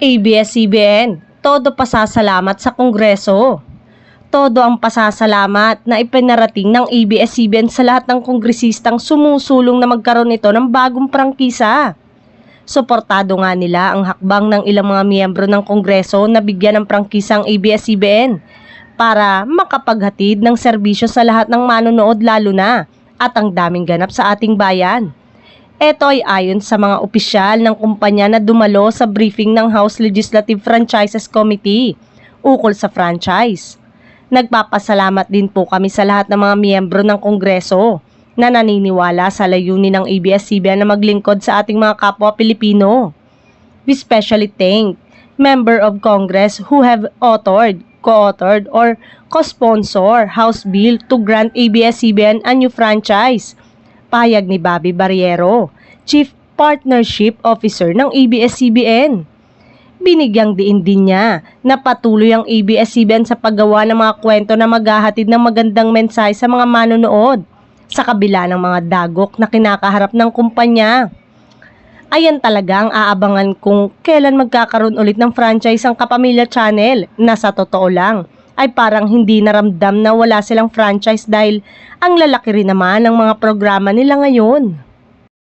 ABS-CBN, todo pasasalamat sa Kongreso. Todo ang pasasalamat na ipinarating ng ABS-CBN sa lahat ng kongresistang sumusulong na magkaroon ito ng bagong prangkisa. Suportado nga nila ang hakbang ng ilang mga miyembro ng Kongreso na bigyan ng prangkisang ABS-CBN para makapaghatid ng serbisyo sa lahat ng manonood lalo na at ang daming ganap sa ating bayan. Ito ay ayon sa mga opisyal ng kumpanya na dumalo sa briefing ng House Legislative Franchises Committee ukol sa franchise. Nagpapasalamat din po kami sa lahat ng mga miyembro ng Kongreso na naniniwala sa layunin ng ABS-CBN na maglingkod sa ating mga kapwa Pilipino. We especially thank member of Congress who have authored, co-authored, or co-sponsor House Bill to grant ABS-CBN a new franchise. Pahayag ni Bobby Barriero, Chief Partnership Officer ng ABS-CBN. Binigyang diin din niya na patuloy ang ABS-CBN sa paggawa ng mga kwento na maghahatid ng magandang mensahe sa mga manonood sa kabila ng mga dagok na kinakaharap ng kumpanya. Ayan talaga ang aabangan kung kailan magkakaroon ulit ng franchise ang Kapamilya Channel na sa totoo lang ay parang hindi naramdam na wala silang franchise dahil ang lalaki rin naman ng mga programa nila ngayon.